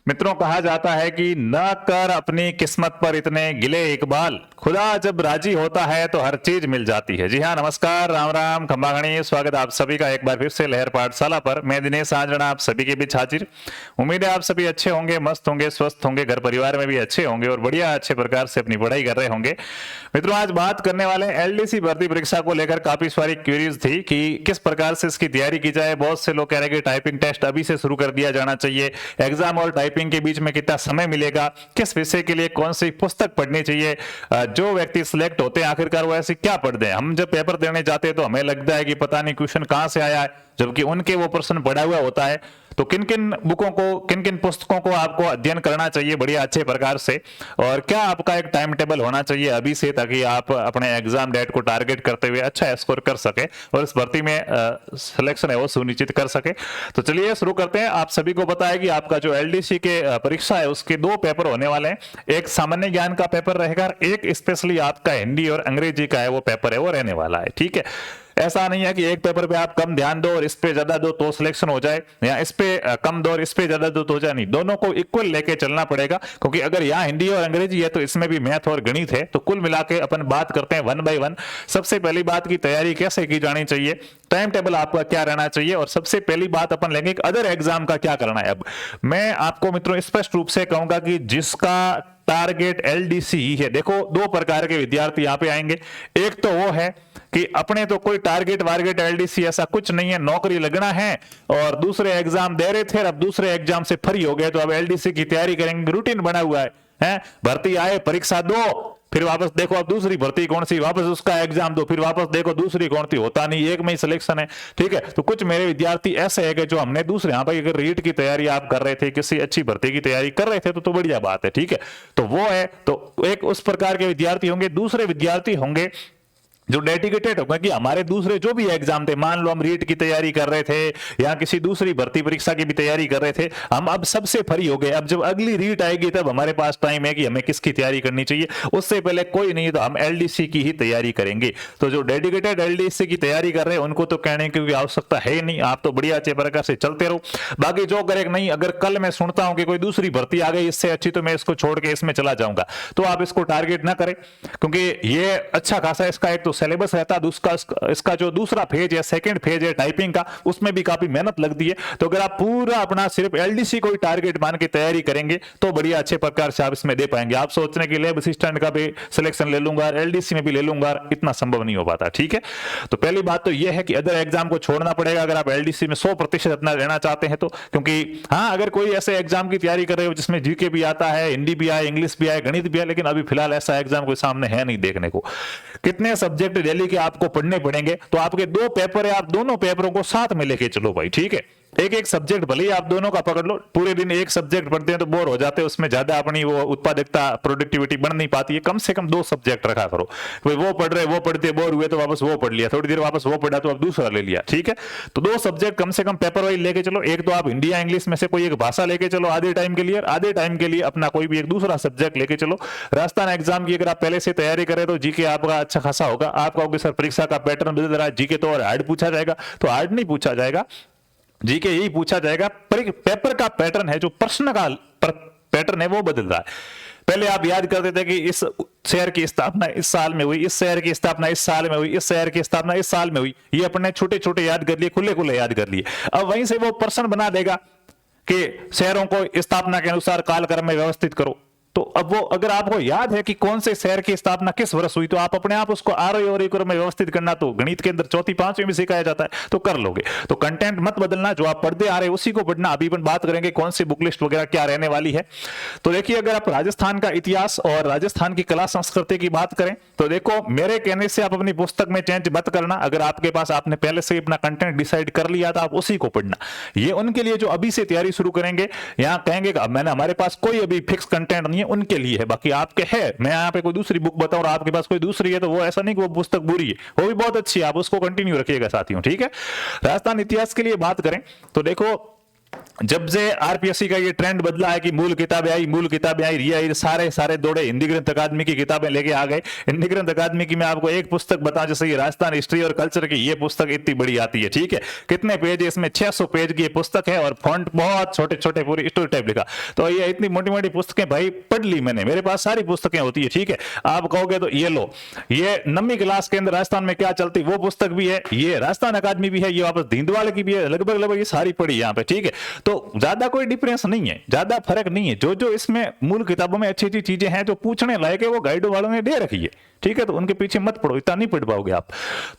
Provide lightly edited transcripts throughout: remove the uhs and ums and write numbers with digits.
मित्रों, कहा जाता है कि न कर अपनी किस्मत पर इतने गिले इकबाल, खुदा जब राजी होता है तो हर चीज मिल जाती है। जी हाँ, नमस्कार, राम राम, खंबा घणी, स्वागत आप सभी का एक बार फिर से लहर पाठशाला पर। मैं दिनेश आंजना आप सभी के बीच हाजिर। उम्मीद है आप सभी अच्छे होंगे, मस्त होंगे, स्वस्थ होंगे, घर परिवार में भी अच्छे होंगे और बढ़िया अच्छे प्रकार से अपनी पढ़ाई कर रहे होंगे। मित्रों, आज बात करने वाले एलडीसी भर्ती परीक्षा को लेकर काफी सारी क्वेरीज थी कि किस प्रकार से इसकी तैयारी की जाए। बहुत से लोग कह रहे हैं कि टाइपिंग टेस्ट अभी से शुरू कर दिया जाना चाहिए, एग्जाम और टाइपिंग के बीच में कितना समय मिलेगा, किस विषय के लिए कौन सी पुस्तक पढ़नी चाहिए, जो व्यक्ति सिलेक्ट होते हैं आखिरकार वो ऐसे क्या पढ़ते हैं। हम जब पेपर देने जाते हैं तो हमें लगता है कि पता नहीं क्वेश्चन कहां से आया है, जबकि उनके वो प्रश्न पढ़ा हुआ होता है। तो किन किन बुकों को, किन किन पुस्तकों को आपको अध्ययन करना चाहिए बढ़िया अच्छे प्रकार से, और क्या आपका एक टाइम टेबल होना चाहिए अभी से, ताकि आप अपने एग्जाम डेट को टारगेट करते हुए अच्छा स्कोर कर सके और इस भर्ती में सिलेक्शन है वो सुनिश्चित कर सके। तो चलिए शुरू करते हैं। आप सभी को पता है कि आपका जो एलडीसी के परीक्षा है उसके दो पेपर होने वाले हैं। एक सामान्य ज्ञान का पेपर रहेगा, एक स्पेशली आपका हिंदी और अंग्रेजी का है वो पेपर है वो रहने वाला है। ठीक है, ऐसा नहीं है कि एक पेपर पे आप कम ध्यान दो और इस पे ज्यादा दो तो सिलेक्शन हो जाए, या इस पे कम दो और इस पे ज्यादा दो तो हो जाए। नहीं, दोनों को इक्वल लेके चलना पड़ेगा, क्योंकि अगर यहाँ हिंदी और अंग्रेजी है तो इसमें भी मैथ और गणित है। तो कुल मिला के अपन बात करते हैं वन बाय वन। सबसे पहली बात की तैयारी कैसे की जानी चाहिए, टाइम टेबल आपका क्या रहना चाहिए, और सबसे पहली बात अपन लेंगे कि अदर एग्जाम का क्या करना है। अब मैं आपको मित्रों स्पष्ट रूप से कहूंगा कि जिसका टारगेट एलडीसी ही है, देखो दो प्रकार के विद्यार्थी यहाँ पे आएंगे। एक तो वो है कि अपने तो कोई टारगेट वारगेट एलडीसी ऐसा कुछ नहीं है, नौकरी लगना है, और दूसरे एग्जाम दे रहे थे, अब दूसरे एग्जाम से फ्री हो गए तो अब एलडीसी की तैयारी करेंगे। रूटीन बना हुआ है, भर्ती आए, परीक्षा दो, फिर वापस देखो अब दूसरी भर्ती कौन सी, वापस उसका एग्जाम दो, फिर वापस देखो दूसरी कौन सी, होता नहीं, एक में ही सिलेक्शन है। ठीक है, तो कुछ मेरे विद्यार्थी ऐसे है कि जो हमने दूसरे, हाँ भाई, अगर रीट की तैयारी आप कर रहे थे, किसी अच्छी भर्ती की तैयारी कर रहे थे तो बढ़िया बात है। ठीक है, तो वो है, तो एक उस प्रकार के विद्यार्थी होंगे। दूसरे विद्यार्थी होंगे जो डेडिकेटेड होगा कि हमारे दूसरे जो भी एग्जाम थे, मान लो हम रीट की तैयारी कर रहे थे या किसी दूसरी भर्ती परीक्षा की भी तैयारी कर रहे थे, हम अब सबसे फ्री हो गए, अब जब अगली रीट आएगी तब हमारे पास टाइम है कि हमें किसकी तैयारी करनी चाहिए, उससे पहले कोई नहीं, तो हम एलडीसी की ही तैयारी करेंगे। तो जो डेडिकेटेड एलडीसी की तैयारी कर रहे हैं उनको तो कहने की आवश्यकता है नहीं, आप तो बढ़िया अच्छे प्रकार से चलते रहो। बाकी जो करे नहीं, अगर कल मैं सुनता हूं कि कोई दूसरी भर्ती आ गई इससे अच्छी, तो मैं इसको छोड़ के इसमें चला जाऊंगा, तो आप इसको टारगेट ना करें, क्योंकि ये अच्छा खासा इसका एक तो सिलेबस रहता है, इसका जो दूसरा फेज है, सेकंड फेज है टाइपिंग का, उसमें भी काफी मेहनत लगती है। तो अगर आप पूरा अपना सिर्फ एलडीसी को ही टारगेट मान के तैयारी करेंगे तो बढ़िया अच्छे प्रकार से आप इसमें दे पाएंगे। आप सोच रहे हैं कि लैब असिस्टेंट का भी सिलेक्शन ले लूंगा, एलडीसी में भी ले लूंगा, इतना संभव नहीं हो पाता। ठीक है, तो पहली बात तो यह है कि अदर एग्जाम को छोड़ना पड़ेगा अगर आप एलडीसी में 100% अपना लेना चाहते हैं तो। क्योंकि हाँ, अगर कोई ऐसे एग्जाम की तैयारी कर रहे हो जिसमें जीके भी आता है, हिंदी भी आए, इंग्लिश भी आए, गणित भी आए, लेकिन अभी फिलहाल ऐसा एग्जाम कोई सामने है नहीं देखने को। कितने सब्जेक्ट डेली के आपको पढ़ने पड़ेंगे, तो आपके दो पेपर है, आप दोनों पेपरों को साथ में लेके चलो भाई। ठीक है, एक एक सब्जेक्ट भले ही आप दोनों का पकड़ लो। पूरे दिन एक सब्जेक्ट पढ़ते हैं तो बोर हो जाते हैं, उसमें ज्यादा अपनी वो उत्पादकता, प्रोडक्टिविटी बन नहीं पाती है। कम से कम दो सब्जेक्ट रखा करो, कोई वो पढ़ रहे, वो पढ़ते बोर हुए तो वापस वो पढ़ लिया, थोड़ी देर वापस वो पढ़ा तो अब दूसरा ले लिया। ठीक है, तो दो सब्जेक्ट कम से कम पेपर वाइज लेके चलो। एक तो आप हिंदी या इंग्लिश में से कोई एक भाषा लेके चलो आधे टाइम के लिए, आधे टाइम के लिए अपना कोई भी एक दूसरा सब्जेक्ट लेके चलो। राजस्थान एग्जाम की अगर आप पहले से तैयारी करें तो जीके आपका अच्छा खासा होगा। आप कहोगे सर परीक्षा का पैटर्न बदल रहा है, जीके तो और हार्ड पूछा जाएगा, तो हार्ड नहीं पूछा जाएगा, जीके यही पूछा जाएगा। पेपर का पैटर्न है, जो प्रश्न का पैटर्न है वो बदल रहा है। पहले आप याद करते थे कि इस शहर की स्थापना इस साल में हुई, इस शहर की स्थापना इस साल में हुई, इस शहर की स्थापना इस साल में हुई, ये अपने छोटे छोटे याद कर लिए, खुले खुले याद कर लिए। अब वहीं से वो प्रश्न बना देगा कि शहरों को स्थापना के अनुसार कालक्रम में व्यवस्थित करो। तो अब वो अगर आपको याद है कि कौन से शहर की स्थापना किस वर्ष हुई, तो आप अपने आप उसको आरोही और क्रम में व्यवस्थित करना तो गणित के अंदर चौथी पांचवी में सिखाया जाता है, तो कर लोगे। तो कंटेंट मत बदलना, जो आप पढ़ते आ रहे हैं उसी को पढ़ना। अभी अपन बात करेंगे कौन सी बुक लिस्ट वगैरह क्या रहने वाली है। तो देखिए, अगर आप राजस्थान का इतिहास और राजस्थान की कला संस्कृति की बात करें तो देखो, मेरे कहने से आप अपनी पुस्तक में चेंज मत करना। अगर आपके पास आपने पहले से अपना कंटेंट डिसाइड कर लिया था, आप उसी को पढ़ना। ये उनके लिए जो अभी से तैयारी शुरू करेंगे, यहाँ कहेंगे मैंने हमारे पास कोई अभी फिक्स कंटेंट नहीं है, उनके लिए है। बाकी आपके है, मैं यहाँ पे कोई दूसरी बुक बताऊं और आपके पास कोई दूसरी है, तो वो ऐसा नहीं कि वो पुस्तक बुरी है, वो भी बहुत अच्छी है, आप उसको कंटिन्यू रखिएगा साथियों। ठीक है, राजस्थान इतिहास के लिए बात करें तो देखो, जब से आरपीएससी का ये ट्रेंड बदला है कि मूल किताबें आई, री आई, सारे दौड़े हिंदी ग्रंथ अकादमी की किताबें लेके आ गए। हिंदी ग्रंथ अकादमी की मैं आपको एक पुस्तक बताऊं, जैसे ये राजस्थान हिस्ट्री और कल्चर की ये पुस्तक इतनी बड़ी आती है, ठीक है। कितने पेज है इसमें? 600 पेज की ये पुस्तक है और फॉन्ट बहुत छोटे छोटे, पूरी स्टोरी टाइप लिखा। तो ये इतनी मोटी मोटी पुस्तकें भाई पढ़ ली मैंने, मेरे पास सारी पुस्तकें होती है, ठीक है। आप कहोगे तो ये लो, ये 9वीं क्लास के अंदर राजस्थान में क्या चलती वो पुस्तक भी है, ये राजस्थान अकादमी भी है, ये वापस दीनदयाल की भी है, लगभग ये सारी पढ़ी यहाँ पे, ठीक है। तो ज्यादा कोई डिफरेंस नहीं है, ज्यादा फर्क नहीं है। जो इसमें मूल किताबों में अच्छी अच्छी चीजें हैं जो पूछने लायक है वो गाइडों वालों ने दे रखी है, ठीक है। तो उनके पीछे मत पढ़ो, इतना नहीं पढ़ पाओगे आप।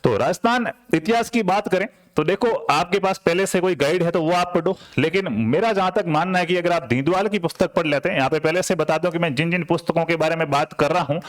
तो राजस्थान इतिहास की बात करें तो देखो, आपके पास पहले से कोई गाइड है तो वो आप पढ़ो, लेकिन मेरा जहां तक मानना है कि अगर आप दीनदयाल की पुस्तक पढ़ लेते हैं, यहाँ पे पहले से बता दूं कि मैं जिन जिन पुस्तकों के बारे में बात कर रहा हूं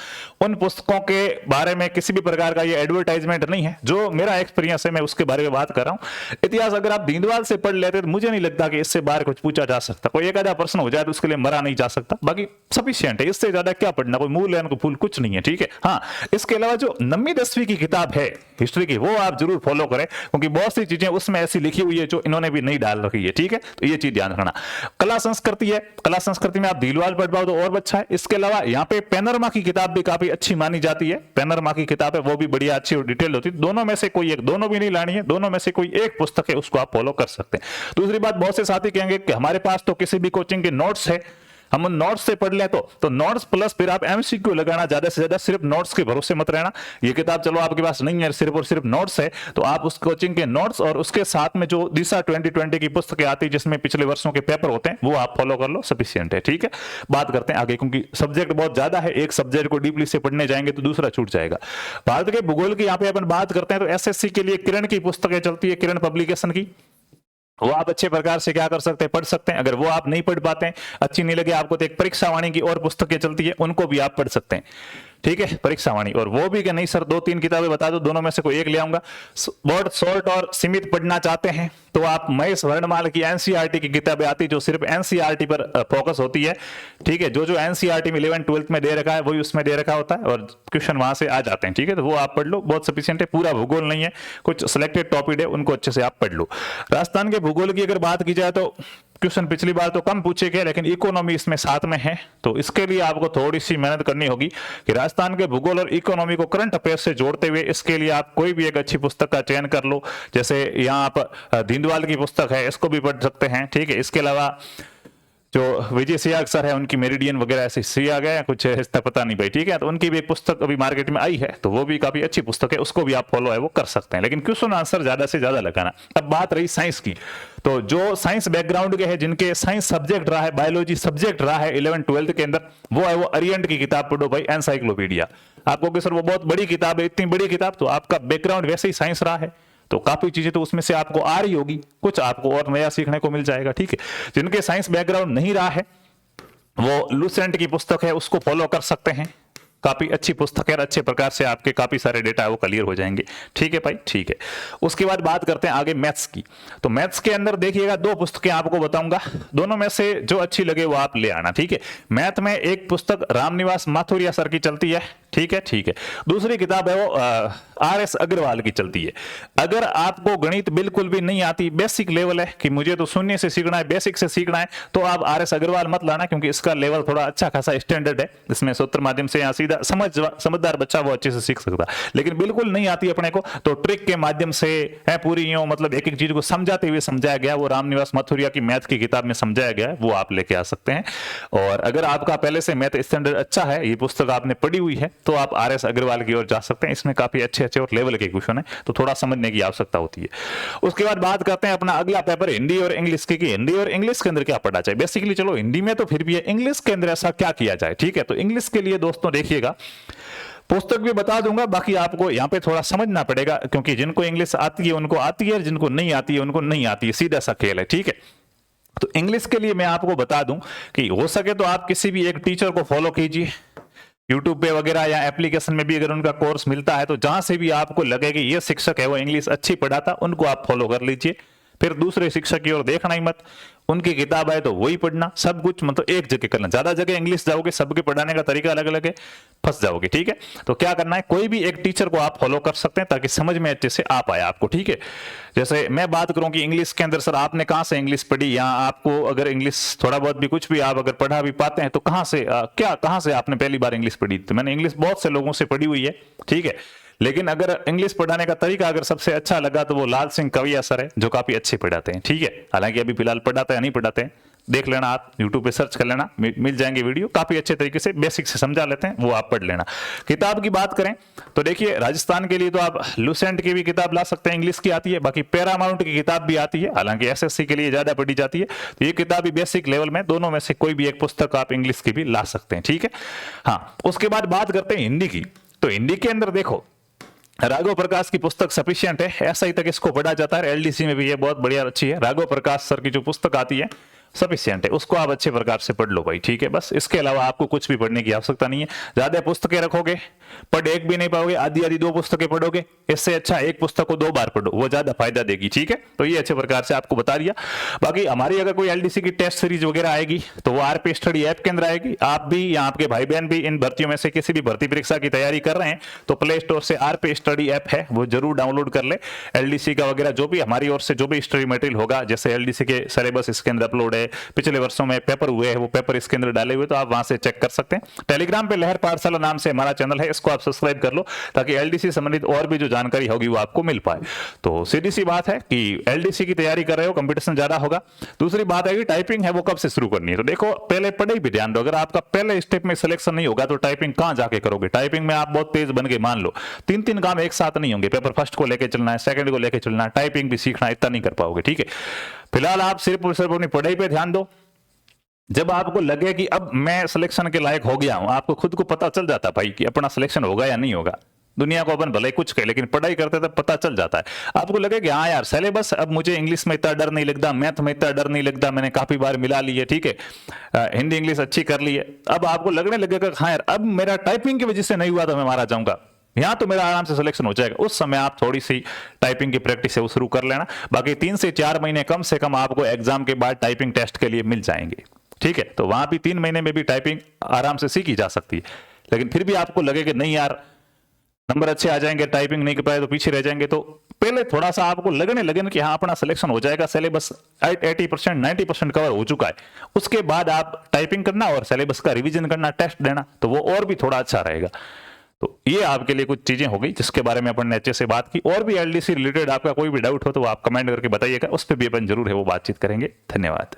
उन पुस्तकों के बारे में किसी भी प्रकार का ये एडवर्टाइजमेंट नहीं है, जो मेरा एक्सपीरियंस है मैं उसके बारे में बात कर रहा हूं। इतिहास अगर आप दीनदयाल से पढ़ लेते तो मुझे नहीं लगता कि इससे बाहर कुछ पूछा जा सकता। कोई एक आधा प्रश्न हो जाए तो उसके लिए मरा नहीं जा सकता, बाकी सफिशियंट है, इससे ज्यादा क्या पढ़ना, कोई मूल है फूल कुछ नहीं है, ठीक है। हाँ, इसके अलावा जो 9वीं 10वीं की किताब है हिस्ट्री की वो आप जरूर फॉलो करें, क्योंकि बहुत सी चीजें उसमें ऐसी लिखी हुई है जो इन्होंने भी नहीं डाल रखी है, ठीक है। तो ये चीज ध्यान रखना। कला संस्कृति है, कला संस्कृति में आप दीनदयाल पढ़ पाओ तो और अच्छा है। इसके अलावा यहाँ पे पैनरमा की किताब भी काफी अच्छी मानी जाती है, पैनरमा की किताब है वो भी बढ़िया अच्छी और डिटेल होती है। दोनों में से कोई एक, दोनों भी नहीं लानी है, दोनों में से कोई एक पुस्तक है उसको आप फॉलो कर सकते हैं। दूसरी बात, बहुत से साथी कहेंगे कि हमारे पास तो किसी भी कोचिंग के नोट्स है, हम उन नोट्स से पढ़ लें तो नोट्स प्लस फिर आप एमसीक्यू लगाना, ज्यादा से ज्यादा सिर्फ नोट्स के भरोसे मत रहना। ये किताब चलो आपके पास नहीं है, सिर्फ और सिर्फ नोट्स है, तो आप उस कोचिंग के नोट्स और उसके साथ में जो दिशा 2020 की पुस्तकें आती है जिसमें पिछले वर्षों के पेपर होते हैं वो आप फॉलो कर लो, सफिशियंट है, ठीक है। बात करते हैं आगे, क्योंकि सब्जेक्ट बहुत ज्यादा है, एक सब्जेक्ट को डीपली से पढ़ने जाएंगे तो दूसरा छूट जाएगा। भारत के भूगोल की यहाँ पे अपन बात करते हैं तो एसएससी के लिए किरण की पुस्तकें चलती है, किरण पब्लिकेशन की, वो आप अच्छे प्रकार से क्या कर सकते हैं, पढ़ सकते हैं। अगर वो आप नहीं पढ़ पाते हैं, अच्छी नहीं लगे आपको, तो एक परीक्षा वाणी की और पुस्तकें चलती है, उनको भी आप पढ़ सकते हैं, ठीक है, परीक्षा वाणी। और वो भी कि नहीं सर 2-3 किताबें बता दो, दोनों में से कोई एक ले आऊंगा। बहुत शॉर्ट और सीमित पढ़ना चाहते हैं तो आप महेश वर्णमाल की एनसीईआरटी की किताबें आती जो सिर्फ एनसीईआरटी पर फोकस होती है, ठीक है। जो एनसीईआरटी में 11th-12th में दे रखा है वही उसमें दे रखा होता है और क्वेश्चन वहां से आ जाते हैं, ठीक है। तो वो आप पढ़ लो, बहुत सफिशियंट है। पूरा भूगोल नहीं है, कुछ सिलेक्टेड टॉपिक है, उनको अच्छे से आप पढ़ लो। राजस्थान के भूगोल की अगर बात की जाए तो क्वेश्चन पिछली बार तो कम पूछे गए, लेकिन इकोनॉमी इसमें साथ में है, तो इसके लिए आपको थोड़ी सी मेहनत करनी होगी कि राजस्थान के भूगोल और इकोनॉमी को करंट अफेयर से जोड़ते हुए इसके लिए आप कोई भी एक अच्छी पुस्तक का चयन कर लो। जैसे यहाँ आप दीनदयाल की पुस्तक है, इसको भी पढ़ सकते हैं, ठीक है। इसके अलावा जो विजय सियाग सर है उनकी मेरिडियन वगैरह ऐसे सिया गया कुछ इसका पता नहीं भाई, ठीक है। तो उनकी भी एक पुस्तक अभी मार्केट में आई है, तो वो भी काफी अच्छी पुस्तक है, उसको भी आप फॉलो है वो कर सकते हैं, लेकिन क्वेश्चन आंसर ज्यादा से ज्यादा लगाना। अब बात रही साइंस की, तो जो साइंस बैकग्राउंड के हैं, जिनके साइंस सब्जेक्ट रहा है, बायोलॉजी सब्जेक्ट रहा है 11th-12th के अंदर, वो है वो अरिहंत की किताब पढ़ो भाई, एनसाइक्लोपीडिया। आपको कि सर वो बहुत बड़ी किताब है, इतनी बड़ी किताब, तो आपका बैकग्राउंड वैसे ही साइंस रहा है तो काफी चीजें तो उसमें से आपको आ रही होगी, कुछ आपको और नया सीखने को मिल जाएगा, ठीक है। जिनके साइंस बैकग्राउंड नहीं रहा है वो लूसेंट की पुस्तक है उसको फॉलो कर सकते हैं, काफी अच्छी पुस्तक है, अच्छे प्रकार से आपके काफी सारे डेटा वो क्लियर हो जाएंगे, ठीक है भाई, ठीक है। उसके बाद बात करते हैं आगे मैथ्स की। तो मैथ्स के अंदर देखिएगा 2 पुस्तकें आपको बताऊंगा, दोनों में से जो अच्छी लगे वो आप ले आना, ठीक है। मैथ में एक पुस्तक रामनिवास माथुरिया सर की चलती है, ठीक है, ठीक है। दूसरी किताब है वो आर.एस. अग्रवाल की चलती है। अगर आपको गणित बिल्कुल भी नहीं आती, बेसिक लेवल है कि मुझे तो शून्य से सीखना है, बेसिक से सीखना है, तो आप आर.एस. अग्रवाल मत लाना, क्योंकि इसका लेवल थोड़ा अच्छा खासा स्टैंडर्ड है, इसमें सूत्र माध्यम से या सीधा समझदार बच्चा वो अच्छे से सीख सकता। लेकिन बिल्कुल नहीं आती अपने को तो ट्रिक के माध्यम से है, पूरी यूं मतलब एक एक चीज को समझाते हुए समझाया गया, वो रामनिवास माथुरिया की मैथ की किताब में समझाया गया है, वो आप लेके आ सकते हैं। और अगर आपका पहले से मैथ स्टैंडर्ड अच्छा है, ये पुस्तक आपने पढ़ी हुई है, तो आप आर.एस. अग्रवाल की ओर जा सकते हैं, इसमें काफी अच्छे अच्छे और लेवल के क्वेश्चन है, तो थोड़ा समझने की आवश्यकता होती है। उसके बाद बात करते हैं अपना अगला पेपर हिंदी और इंग्लिश की, हिंदी और इंग्लिश के अंदर क्या पढ़ना चाहिए। बेसिकली चलो हिंदी में तो फिर भी है, इंग्लिश के अंदर ऐसा क्या किया जाए, ठीक है। तो इंग्लिश के लिए दोस्तों देखिएगा, पुस्तक भी बता दूंगा, बाकी आपको यहाँ पे थोड़ा समझना पड़ेगा, क्योंकि जिनको इंग्लिश आती है उनको आती है, जिनको नहीं आती है उनको नहीं आती है, सीधा सा खेल है, ठीक है। तो इंग्लिश के लिए मैं आपको बता दूं कि हो सके तो आप किसी भी एक टीचर को फॉलो कीजिए, यूट्यूब पे वगैरह या एप्लीकेशन में भी अगर उनका कोर्स मिलता है तो जहां से भी आपको लगे कि ये शिक्षक है वो इंग्लिश अच्छी पढ़ाता, उनको आप फॉलो कर लीजिए। फिर दूसरे शिक्षक की ओर देखना ही मत, उनकी किताब है तो वही पढ़ना, सब कुछ मतलब एक जगह करना। ज्यादा जगह इंग्लिश जाओगे, सबके पढ़ाने का तरीका अलग अलग है, फंस जाओगे। ठीक है, तो क्या करना है, कोई भी एक टीचर को आप फॉलो कर सकते हैं ताकि समझ में अच्छे से आ पाए आपको। ठीक है, जैसे मैं बात करूं कि इंग्लिश के अंदर सर आपने कहां से इंग्लिश पढ़ी, या आपको अगर इंग्लिश थोड़ा बहुत भी कुछ भी आप अगर पढ़ा भी पाते हैं तो कहां से कहां से आपने पहली बार इंग्लिश पढ़ी? तो मैंने इंग्लिश बहुत से लोगों से पढ़ी हुई है। ठीक है, लेकिन अगर इंग्लिश पढ़ाने का तरीका अगर सबसे अच्छा लगा तो वो लाल सिंह कविया सर है, जो काफी अच्छे पढ़ाते हैं। ठीक है, हालांकि अभी फिलहाल पढ़ाते हैं नहीं पढ़ाते हैं, देख लेना, आप यूट्यूब पे सर्च कर लेना, मिल जाएंगे वीडियो, काफी अच्छे तरीके से बेसिक से समझा लेते हैं, वो आप पढ़ लेना। किताब की बात करें तो देखिए, राजस्थान के लिए तो आप लुसेंट की भी किताब ला सकते हैं, इंग्लिश की आती है, बाकी पैरामाउंट की किताब भी आती है, हालांकि एसएससी के लिए ज्यादा पढ़ी जाती है। तो ये किताब भी बेसिक लेवल में, दोनों में से कोई भी एक पुस्तक आप इंग्लिश की भी ला सकते हैं। ठीक है, हाँ, उसके बाद बात करते हैं हिंदी की। तो हिंदी के अंदर देखो, राघव प्रकाश की पुस्तक सफिशिएंट है, ऐसा ही तक इसको पढ़ा जाता है। एलडीसी में भी ये बहुत बढ़िया अच्छी है, राघव प्रकाश सर की जो पुस्तक आती है सफिशिएंट है, उसको आप अच्छे प्रकार से पढ़ लो भाई। ठीक है, बस इसके अलावा आपको कुछ भी पढ़ने की आवश्यकता नहीं है। ज्यादा पुस्तकें रखोगे पढ़ एक भी नहीं पाओगे, आधी आधी 2 पुस्तकें पढ़ोगे, इससे अच्छा एक पुस्तक को 2 बार पढ़ो, वो ज्यादा फायदा देगी। ठीक है, तो ये अच्छे प्रकार से आपको बता दिया। बाकी हमारी अगर कोई एलडीसी की टेस्ट सीरीज वगैरह आएगी तो वो आरपी स्टडी ऐप के अंदर आएगी। आप भी या आपके भाई बहन भी इन भर्तियों में से किसी भी भर्ती परीक्षा की तैयारी कर रहे हैं तो प्ले स्टोर से आरपी स्टडी ऐप है, वो जरूर डाउनलोड कर ले। एलडीसी का वगैरह जो भी हमारी ओर से जो भी स्टडी मटेरियल होगा, जैसे एलडीसी के सिलेबस इसके अंदर अपलोड है, पिछले वर्षों में पेपर हुए हैं वो पेपर इसके अंदर डाले हुए, तो आप वहां से चेक कर सकते हैं। टेलीग्राम पे लहर पाठशाला नाम से हमारा चैनल है, इसको आप सब्सक्राइब कर लो ताकि एलडीसी संबंधित और भी जो जानकारी होगी वो आपको मिल पाए। तो सीधी सी बात है कि एलडीसी की तैयारी कर रहे हो, कंपटीशन ज्यादा होगा। दूसरी बात है कि टाइपिंग है वो कब से शुरू करनी है, तो देखो पहले पढ़ाई भी ध्यान दो। अगर आपका पहले स्टेप में सिलेक्शन नहीं होगा तो टाइपिंग कहां जाके करोगे? टाइपिंग में आप बहुत तेज बन गए, मान लो 3 काम एक साथ नहीं होंगे, पेपर फर्स्ट को लेकर चलना है, सेकंड को लेकर चलना है, टाइपिंग भी सीखना, इतना नहीं कर पाओगे। ठीक है, फिलहाल आप सिर्फ और सिर्फ अपनी पढ़ाई पे ध्यान दो। जब आपको लगे कि अब मैं सिलेक्शन के लायक हो गया हूं, आपको खुद को पता चल जाता भाई कि अपना सिलेक्शन होगा या नहीं होगा। दुनिया को अपन भले कुछ कहे, लेकिन पढ़ाई करते तब पता चल जाता है। आपको लगे कि हाँ यार सिलेबस, अब मुझे इंग्लिश में इतना डर नहीं लगता, मैथ में इतना डर नहीं लगता, मैंने काफी बार मिला ली है। ठीक है, हिंदी इंग्लिश अच्छी कर ली है, अब आपको लगने लगेगा हाँ यार अब मेरा टाइपिंग की वजह से नहीं हुआ तो मैं मारा जाऊंगा, यहां तो मेरा आराम से सिलेक्शन हो जाएगा। उस समय आप थोड़ी सी टाइपिंग की प्रैक्टिस है वो शुरू कर लेना। बाकी 3 से 4 महीने कम से कम आपको एग्जाम के बाद टाइपिंग टेस्ट के लिए मिल जाएंगे। ठीक है, तो वहां भी 3 महीने में भी टाइपिंग आराम से सीखी जा सकती है। लेकिन फिर भी आपको लगे कि नहीं यार नंबर अच्छे आ जाएंगे, टाइपिंग नहीं कर पाए तो पीछे रह जाएंगे, तो पहले थोड़ा सा आपको लगने लगे ना कि हाँ अपना सिलेक्शन हो जाएगा, सिलेबस 80% 90% कवर हो चुका है, उसके बाद आप टाइपिंग करना और सिलेबस का रिवीजन करना, टेस्ट देना, तो वो और भी थोड़ा अच्छा रहेगा। तो ये आपके लिए कुछ चीजें हो गई जिसके बारे में अपन ने अच्छे से बात की। और भी एलडीसी रिलेटेड आपका कोई भी डाउट हो तो आप कमेंट करके बताइएगा, उस पर भी अपन जरूर है वो बातचीत करेंगे। धन्यवाद।